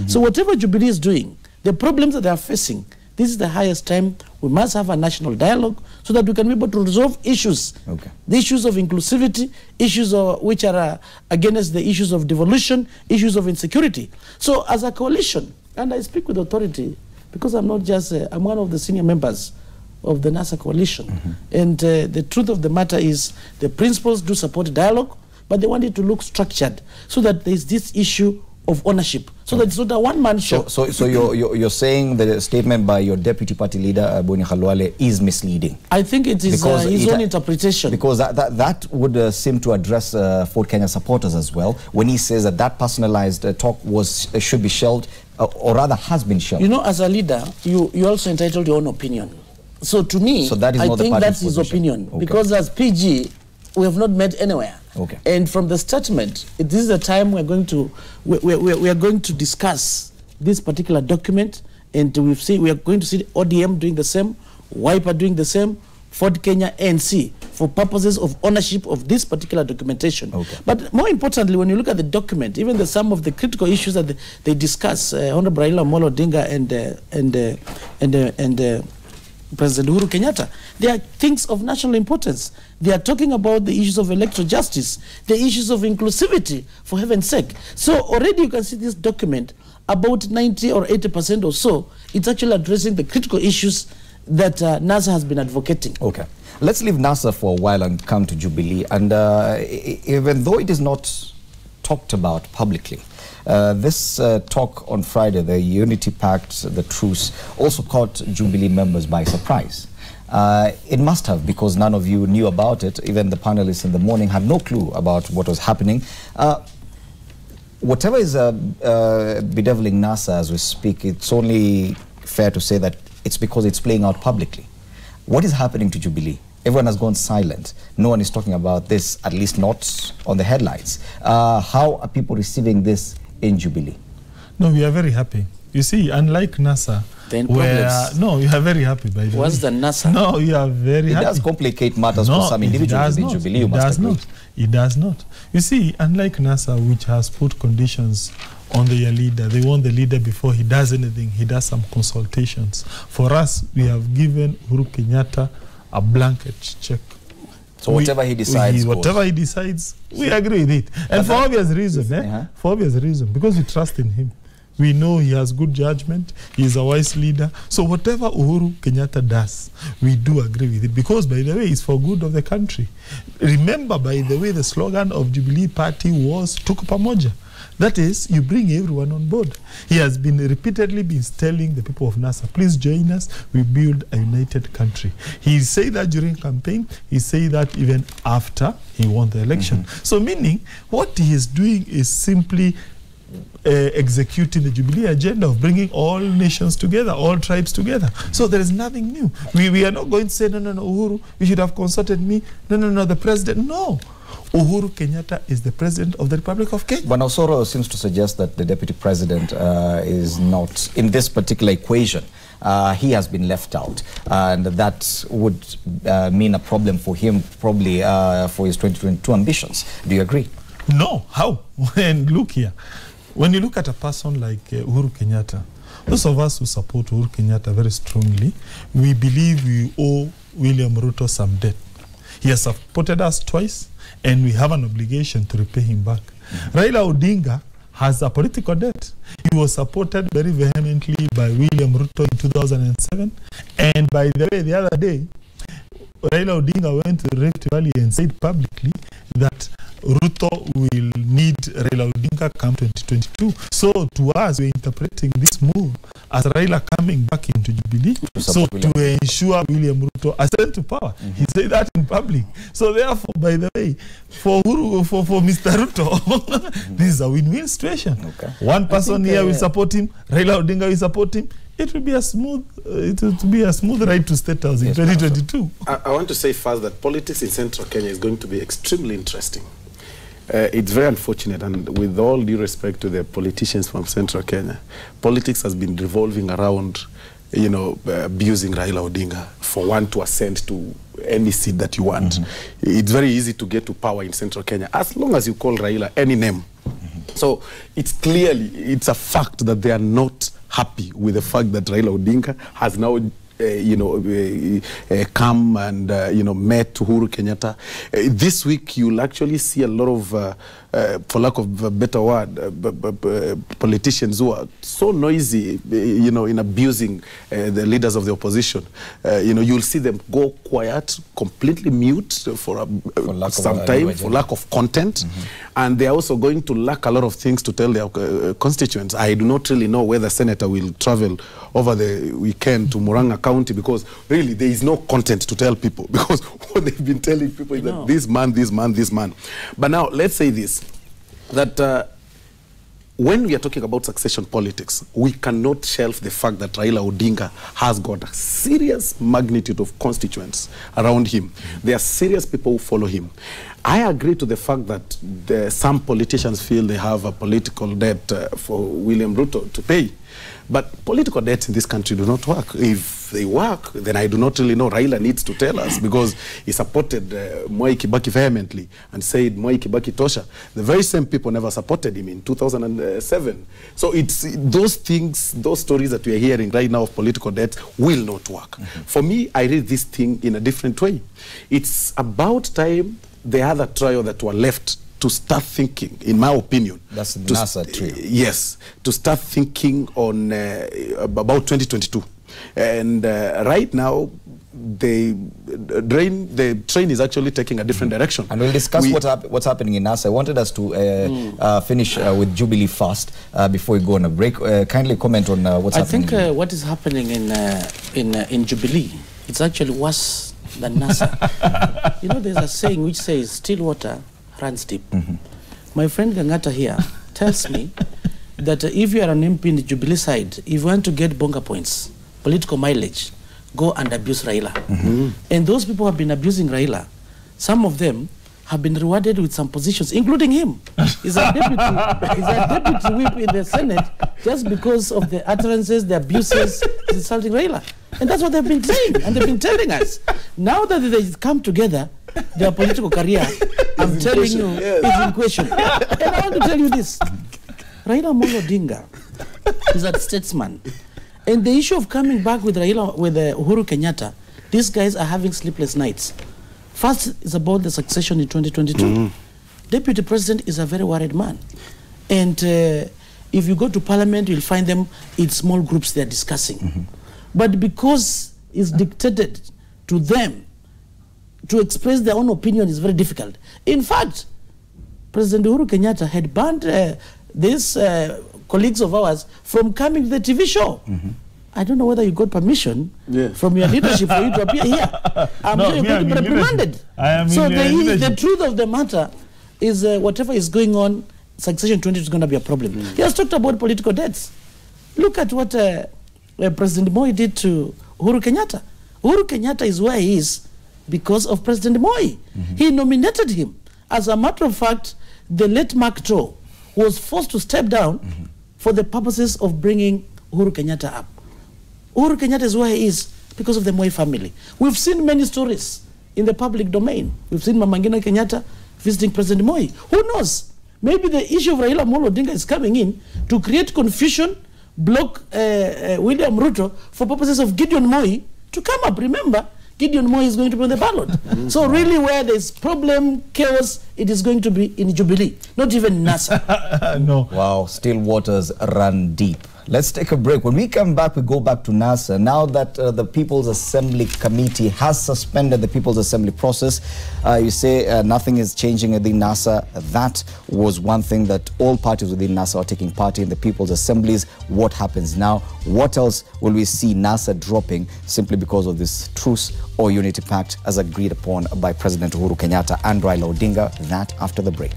So whatever Jubilee is doing, the problems that they are facing, this is the highest time we must have a national dialogue so that we can be able to resolve issues. The issues of inclusivity, issues which are against the issues of devolution, issues of insecurity. So as a coalition, and I speak with authority because I'm not just, I'm one of the senior members of the NASA coalition. And the truth of the matter is the principals do support dialogue, but they want it to look structured so that there's this issue of ownership, so that it's not a one-man show. So you're saying the statement by your deputy party leader, Boni Khalwale, is misleading? I think it is his own interpretation. Because that would seem to address Ford Kenya supporters as well, when he says that personalized talk should be shelved, or rather has been shelved. You know, as a leader, you're also entitled to your own opinion. So to me, I think that's his opinion. Because as PG, we have not met anywhere. And from the statement, this is the time we are going to discuss this particular document, and we are going to see ODM doing the same, Wiper doing the same, Ford Kenya, ANC, for purposes of ownership of this particular documentation. But more importantly, when you look at the document, even some of the critical issues that they discuss, Honorable Raila Amolo Odinga and President Uhuru Kenyatta, they are things of national importance. They are talking about the issues of electoral justice, the issues of inclusivity, for heaven's sake. So already you can see this document, about 90 or 80% or so, it's actually addressing the critical issues that NASA has been advocating. Let's leave NASA for a while and come to Jubilee. And even though it is not talked about publicly, this talk on Friday, the Unity Pact, the truce, also caught Jubilee members by surprise. It must have, because none of you knew about it. Even the panelists in the morning had no clue about what was happening. Whatever is bedeviling NASA as we speak, it's only fair to say that it's because it's playing out publicly. What is happening to Jubilee? Everyone has gone silent. No one is talking about this, at least not on the headlines. How are people receiving this in Jubilee? No, we are very happy. You see, unlike NASA, no, you are very happy by the way. What's the NASA? No, you are very happy. It does complicate matters for some individuals in Jubilee, you must agree. It does not. You see, unlike NASA, which has put conditions on their leader, they want the leader before he does anything, he does some consultations. For us, we have given Uhuru Kenyatta a blanket check. So whatever he decides, we agree with it. And for obvious reason, for obvious reason, because we trust in him. We know he has good judgment, he is a wise leader. So whatever Uhuru Kenyatta does, we do agree with it. Because, by the way, it's for good of the country. Remember, by the way, the slogan of Jubilee Party was Tuko Pamoja. That is, you bring everyone on board. He has repeatedly been telling the people of NASA, please join us, we build a united country. He said that during campaign, he said that even after he won the election. So meaning, what he is doing is simply executing the Jubilee agenda of bringing all nations together, all tribes together. So there is nothing new. We are not going to say, no, Uhuru, you should have consulted me. No, the president. No. Uhuru Kenyatta is the president of the Republic of Kenya. But Osoro seems to suggest that the deputy president is not in this particular equation. He has been left out, and that would mean a problem for him, probably for his 2022 ambitions. Do you agree? No. How? And look here. When you look at a person like Uhuru Kenyatta, those of us who support Uhuru Kenyatta very strongly, we believe we owe William Ruto some debt. He has supported us twice, and we have an obligation to repay him back. Raila Odinga has a political debt. He was supported very vehemently by William Ruto in 2007, and by the way, the other day, Raila Odinga went to Rift Valley and said publicly that Ruto will need Raila Odinga come 2022. So to us, we're interpreting this move as Raila coming back into Jubilee, to ensure William Ruto ascend to power. He said that in public. So therefore, by the way, for Mr. Ruto, this is a win-win situation. One person here will support him, Raila Odinga will support him. It will be a smooth, ride to State House in 2022. I want to say first that politics in Central Kenya is going to be extremely interesting. It's very unfortunate, and with all due respect to the politicians from Central Kenya, politics has been revolving around, abusing Raila Odinga for one to ascend to any seat that you want. It's very easy to get to power in Central Kenya, as long as you call Raila any name. So it's a fact that they are not happy with the fact that Raila Odinga has now come and met Uhuru Kenyatta. This week you'll actually see a lot of for lack of a better word, politicians who are so noisy, in abusing the leaders of the opposition. You'll see them go quiet, completely mute for some time, for lack of content. And they're also going to lack a lot of things to tell their constituents. I do not really know whether Senator will travel over the weekend to Murang'a County, because really there is no content to tell people, because what they've been telling people is that this man. But now let's say this, that when we are talking about succession politics, we cannot shelve the fact that Raila Odinga has got a serious magnitude of constituents around him. There are serious people who follow him. I agree to the fact that some politicians feel they have a political debt for William Ruto to pay. But political debts in this country do not work. If they work, then I do not really know. Raila needs to tell us, because he supported Mwai Kibaki vehemently and said Mwai Kibaki tosha. The very same people never supported him in 2007. So it's those things, those stories that we are hearing right now of political debts will not work. For me, I read this thing in a different way. It's about time the other trio that were left to start thinking, in my opinion. That's the NASA trio. Yes, to start thinking on about 2022. And right now, the train is actually taking a different direction. And we'll discuss what's happening in NASA. I wanted us to finish with Jubilee first before we go on a break. Kindly comment on what's happening. I think what is happening in Jubilee, it's actually worse than NASA. There's a saying which says, still water runs deep. My friend Gangata here tells me that if you are an MP in the Jubilee side, if you want to get bonga points, political mileage, go and abuse Raila. And those people who have been abusing Raila, some of them have been rewarded with some positions, including him. He's a deputy whip in the Senate just because of the utterances, the abuses, insulting Raila. And that's what they've been saying, and they've been telling us. Now that they come together, their political career, I'm telling you, is in question. And I want to tell you this. Raila Amolo Odinga is a statesman. And the issue of coming back with Uhuru Kenyatta, these guys are having sleepless nights. First is about the succession in 2022. Deputy President is a very worried man. And if you go to Parliament, you'll find them in small groups they're discussing. But because it's dictated to them to express their own opinion is very difficult. In fact, President Uhuru Kenyatta had banned these colleagues of ours from coming to the TV show. I don't know whether you got permission from your leadership for you to appear here. I'm sure you're going to be reprimanded. So the truth of the matter is whatever is going on, succession 20 is going to be a problem. He has talked about political debts. Look at what President Moi did to Uhuru Kenyatta. Uhuru Kenyatta is where he is because of President Moi. He nominated him. As a matter of fact, the late Mark Tro was forced to step down for the purposes of bringing Uhuru Kenyatta up. Uhuru Kenyatta is where he is because of the Moi family. We've seen many stories in the public domain. We've seen Mama Ngina Kenyatta visiting President Moi. Who knows? Maybe the issue of Raila Amolo Odinga is coming in to create confusion, block William Ruto for purposes of Gideon Moi to come up. Remember, Gideon Moi is going to be on the ballot. So really where there's problem, chaos, it is going to be in Jubilee, not even NASA. No. Wow, still waters run deep. Let's take a break. When we come back, we go back to NASA. Now that the People's Assembly Committee has suspended the People's Assembly process, you say nothing is changing within NASA. That was one thing that all parties within NASA are taking part in, the People's Assemblies. What happens now? What else will we see NASA dropping simply because of this truce or unity pact as agreed upon by President Uhuru Kenyatta and Raila Odinga? That after the break.